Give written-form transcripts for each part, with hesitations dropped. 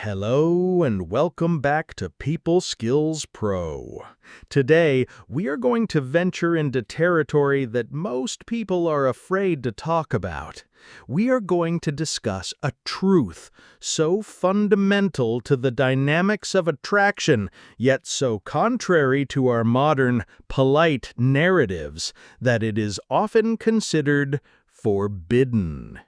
Hello and welcome back to People Skills Pro. Today, we are going to venture into territory that most people are afraid to talk about. We are going to discuss a truth so fundamental to the dynamics of attraction, yet so contrary to our modern, polite narratives that it is often considered forbidden.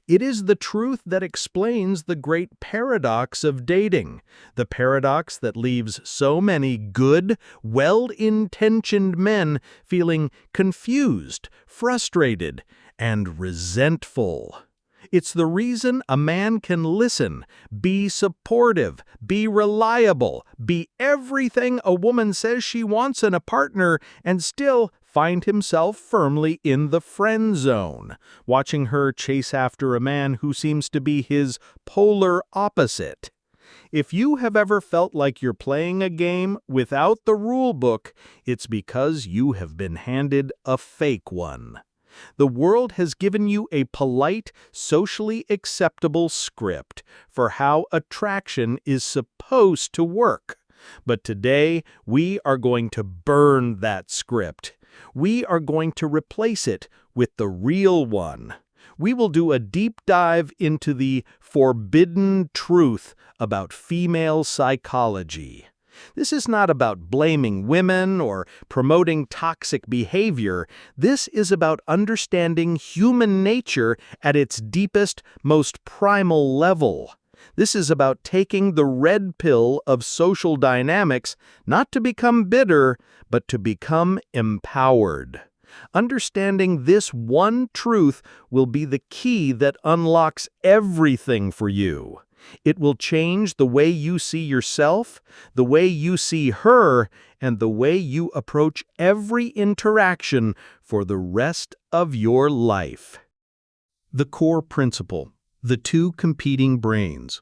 It is the truth that explains the great paradox of dating, the paradox that leaves so many good, well-intentioned men feeling confused, frustrated, and resentful. It's the reason a man can listen, be supportive, be reliable, be everything a woman says she wants in a partner, and still find himself firmly in the friend zone, watching her chase after a man who seems to be his polar opposite. If you have ever felt like you're playing a game without the rule book, it's because you have been handed a fake one. The world has given you a polite, socially acceptable script for how attraction is supposed to work. But today, we are going to burn that script. We are going to replace it with the real one. We will do a deep dive into the forbidden truth about female psychology. This is not about blaming women or promoting toxic behavior. This is about understanding human nature at its deepest, most primal level. This is about taking the red pill of social dynamics, not to become bitter, but to become empowered. Understanding this one truth will be the key that unlocks everything for you. It will change the way you see yourself, the way you see her, and the way you approach every interaction for the rest of your life. The core principle: the two competing brains.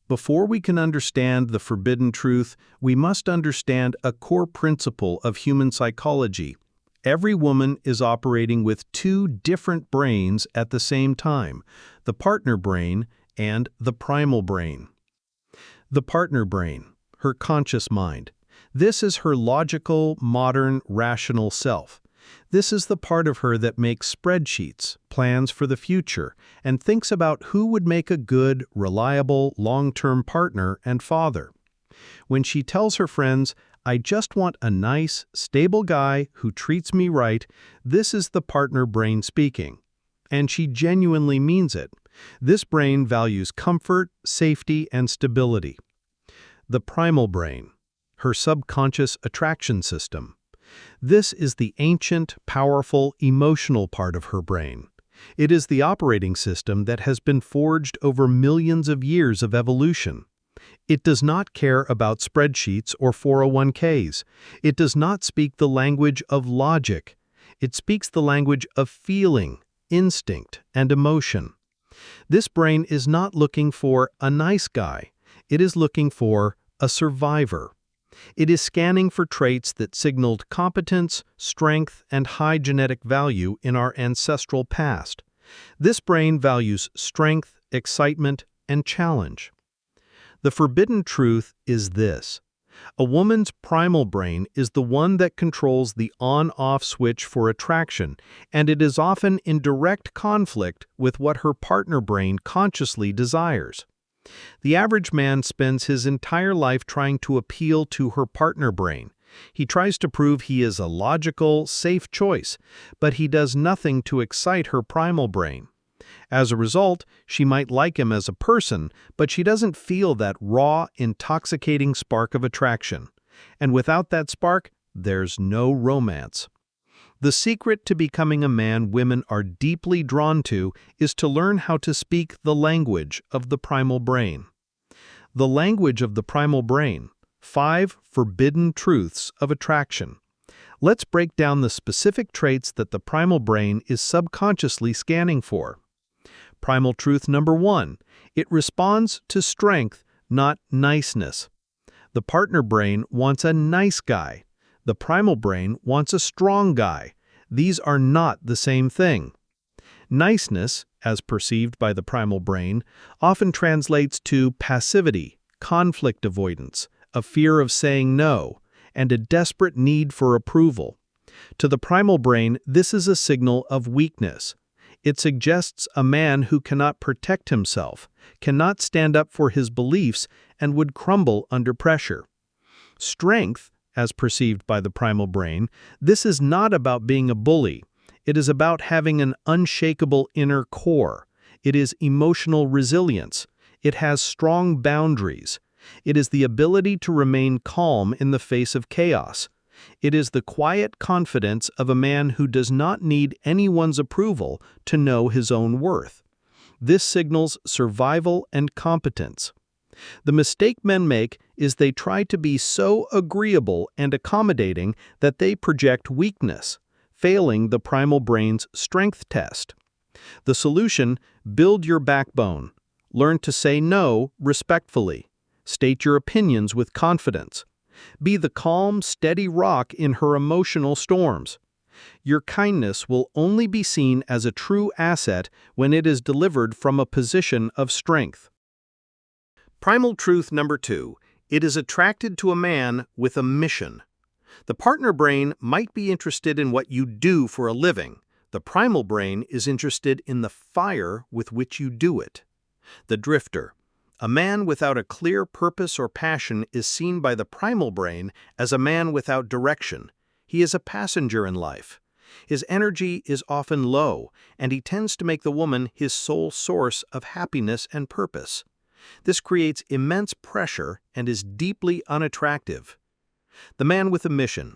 Before we can understand the forbidden truth, we must understand a core principle of human psychology. Every woman is operating with two different brains at the same time: the partner brain and the primal brain. The partner brain, her conscious mind. This is her logical, modern, rational self. This is the part of her that makes spreadsheets, plans for the future, and thinks about who would make a good, reliable, long-term partner and father. When she tells her friends, "I just want a nice, stable guy who treats me right," this is the partner brain speaking. And she genuinely means it. This brain values comfort, safety, and stability. The primal brain, her subconscious attraction system. This is the ancient, powerful, emotional part of her brain. It is the operating system that has been forged over millions of years of evolution. It does not care about spreadsheets or 401ks. It does not speak the language of logic. It speaks the language of feeling, instinct, and emotion. This brain is not looking for a nice guy. It is looking for a survivor. It is scanning for traits that signaled competence, strength, and high genetic value in our ancestral past. This brain values strength, excitement, and challenge. The forbidden truth is this: a woman's primal brain is the one that controls the on-off switch for attraction, and it is often in direct conflict with what her partner brain consciously desires. The average man spends his entire life trying to appeal to her partner brain. He tries to prove he is a logical, safe choice, but he does nothing to excite her primal brain. As a result, she might like him as a person, but she doesn't feel that raw, intoxicating spark of attraction. And without that spark, there's no romance. The secret to becoming a man women are deeply drawn to is to learn how to speak the language of the primal brain. The language of the primal brain: 5 forbidden truths of attraction. Let's break down the specific traits that the primal brain is subconsciously scanning for. Primal truth number 1: it responds to strength, not niceness. The partner brain wants a nice guy. The primal brain wants a strong guy. These are not the same thing. Niceness, as perceived by the primal brain, often translates to passivity, conflict avoidance, a fear of saying no, and a desperate need for approval. To the primal brain, this is a signal of weakness. It suggests a man who cannot protect himself, cannot stand up for his beliefs, and would crumble under pressure. Strength, as perceived by the primal brain, this is not about being a bully. It is about having an unshakable inner core. It is emotional resilience. It has strong boundaries. It is the ability to remain calm in the face of chaos. It is the quiet confidence of a man who does not need anyone's approval to know his own worth. This signals survival and competence. The mistake men make is they try to be so agreeable and accommodating that they project weakness, failing the primal brain's strength test. The solution: build your backbone. Learn to say no respectfully. State your opinions with confidence. Be the calm, steady rock in her emotional storms. Your kindness will only be seen as a true asset when it is delivered from a position of strength. Primal truth number 2. It is attracted to a man with a mission. The partner brain might be interested in what you do for a living. The primal brain is interested in the fire with which you do it. The drifter. A man without a clear purpose or passion is seen by the primal brain as a man without direction. He is a passenger in life. His energy is often low, and he tends to make the woman his sole source of happiness and purpose. This creates immense pressure and is deeply unattractive. The man with a mission.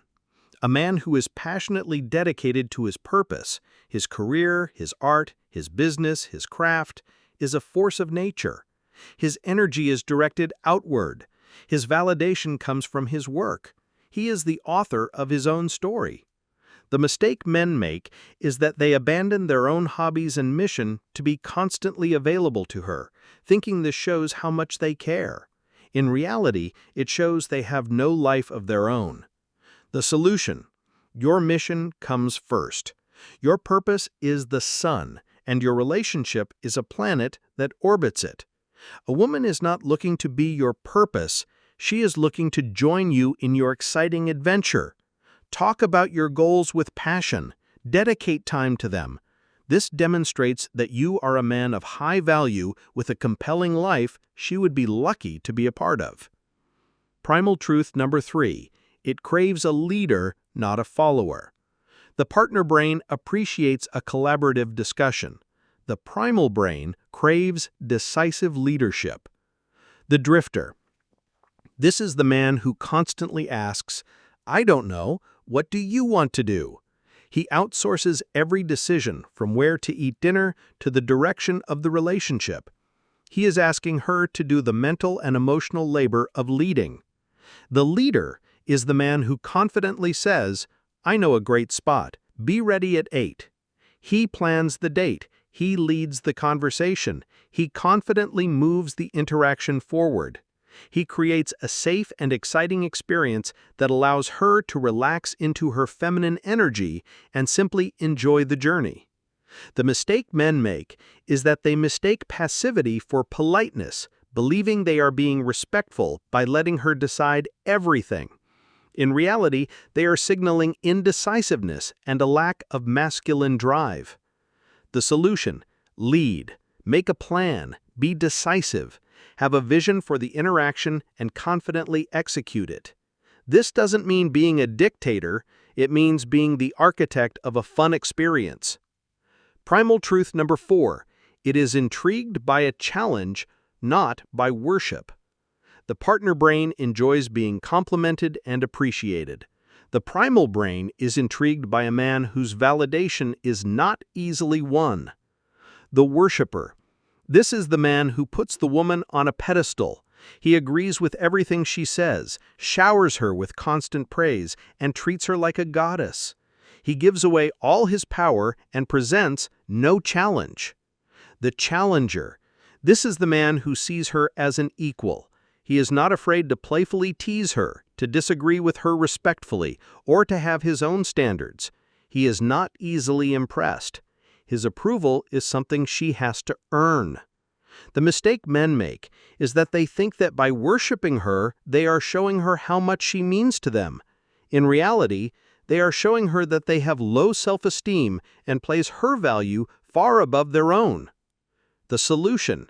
A man who is passionately dedicated to his purpose, his career, his art, his business, his craft, is a force of nature. His energy is directed outward. His validation comes from his work. He is the author of his own story. The mistake men make is that they abandon their own hobbies and mission to be constantly available to her, thinking this shows how much they care. In reality, it shows they have no life of their own. The solution: your mission comes first. Your purpose is the sun, and your relationship is a planet that orbits it. A woman is not looking to be your purpose. She is looking to join you in your exciting adventure. Talk about your goals with passion. Dedicate time to them. This demonstrates that you are a man of high value with a compelling life she would be lucky to be a part of. Primal truth number 3. It craves a leader, not a follower. The partner brain appreciates a collaborative discussion. The primal brain craves decisive leadership. The drifter. This is the man who constantly asks, "I don't know, what do you want to do?" He outsources every decision, from where to eat dinner to the direction of the relationship. He is asking her to do the mental and emotional labor of leading. The leader is the man who confidently says, "I know a great spot. Be ready at 8. He plans the date. He leads the conversation. He confidently moves the interaction forward. He creates a safe and exciting experience that allows her to relax into her feminine energy and simply enjoy the journey. The mistake men make is that they mistake passivity for politeness, believing they are being respectful by letting her decide everything. In reality, they are signaling indecisiveness and a lack of masculine drive. The solution: lead, make a plan, be decisive, have a vision for the interaction, and confidently execute it. This doesn't mean being a dictator, it means being the architect of a fun experience. Primal truth number 4. It is intrigued by a challenge, not by worship. The partner brain enjoys being complimented and appreciated. The primal brain is intrigued by a man whose validation is not easily won. The worshiper. This is the man who puts the woman on a pedestal. He agrees with everything she says, showers her with constant praise, and treats her like a goddess. He gives away all his power and presents no challenge. The challenger. This is the man who sees her as an equal. He is not afraid to playfully tease her, to disagree with her respectfully, or to have his own standards. He is not easily impressed. His approval is something she has to earn. The mistake men make is that they think that by worshiping her, they are showing her how much she means to them. In reality, they are showing her that they have low self-esteem and place her value far above their own. The solution: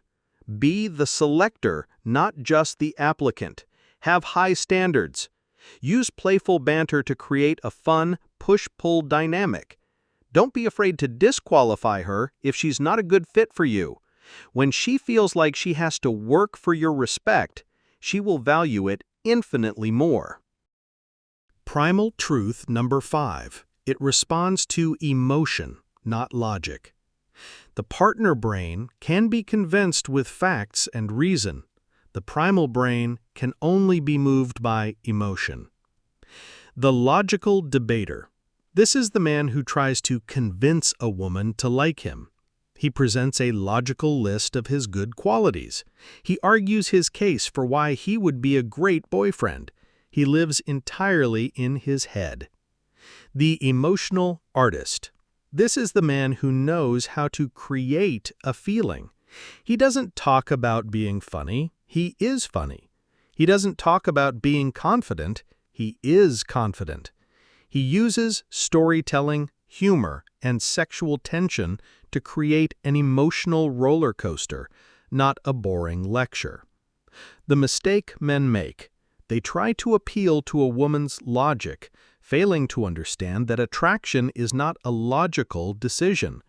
be the selector, not just the applicant. Have high standards. Use playful banter to create a fun, push-pull dynamic. Don't be afraid to disqualify her if she's not a good fit for you. When she feels like she has to work for your respect, she will value it infinitely more. Primal truth number 5. It responds to emotion, not logic. The partner brain can be convinced with facts and reason. The primal brain can only be moved by emotion. The logical debater. This is the man who tries to convince a woman to like him. He presents a logical list of his good qualities. He argues his case for why he would be a great boyfriend. He lives entirely in his head. The emotional artist. This is the man who knows how to create a feeling. He doesn't talk about being funny. He is funny. He doesn't talk about being confident. He is confident. He uses storytelling, humor, and sexual tension to create an emotional roller coaster, not a boring lecture. The mistake men make: they try to appeal to a woman's logic, failing to understand that attraction is not a logical decision.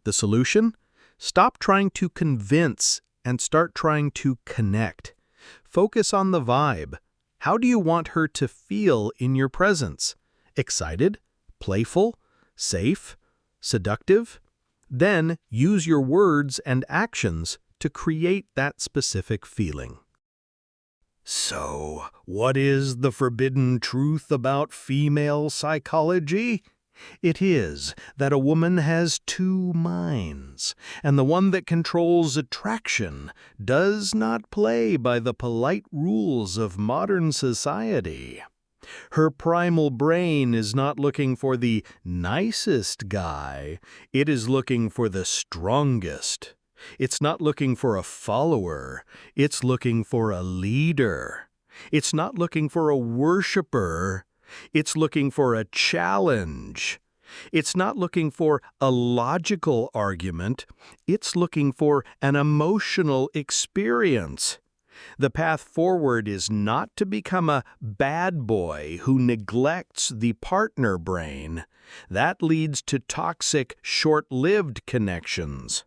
The solution? Stop trying to convince and start trying to connect. Focus on the vibe. How do you want her to feel in your presence? Excited? Playful? Safe? Seductive? Then use your words and actions to create that specific feeling. So, what is the forbidden truth about female psychology? It is that a woman has two minds, and the one that controls attraction does not play by the polite rules of modern society. Her primal brain is not looking for the nicest guy, it is looking for the strongest. It's not looking for a follower, it's looking for a leader. It's not looking for a worshiper, it's looking for a challenge. It's not looking for a logical argument, it's looking for an emotional experience. The path forward is not to become a bad boy who neglects the partner brain. That leads to toxic, short-lived connections.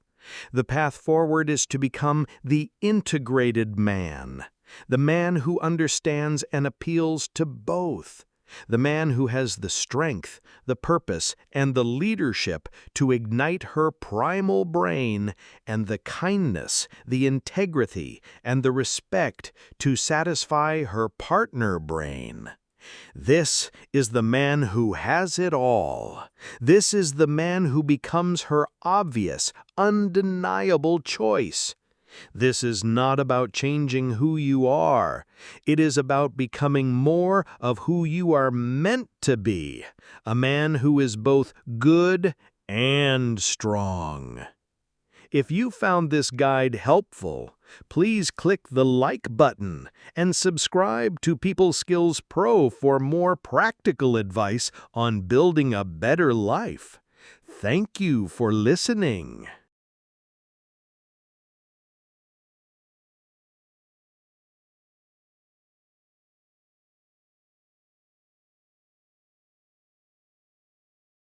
The path forward is to become the integrated man, the man who understands and appeals to both, the man who has the strength, the purpose, and the leadership to ignite her primal brain and the kindness, the integrity, and the respect to satisfy her partner brain. This is the man who has it all. This is the man who becomes her obvious, undeniable choice. This is not about changing who you are. It is about becoming more of who you are meant to be, a man who is both good and strong. If you found this guide helpful, please click the like button and subscribe to People Skills Pro for more practical advice on building a better life. Thank you for listening.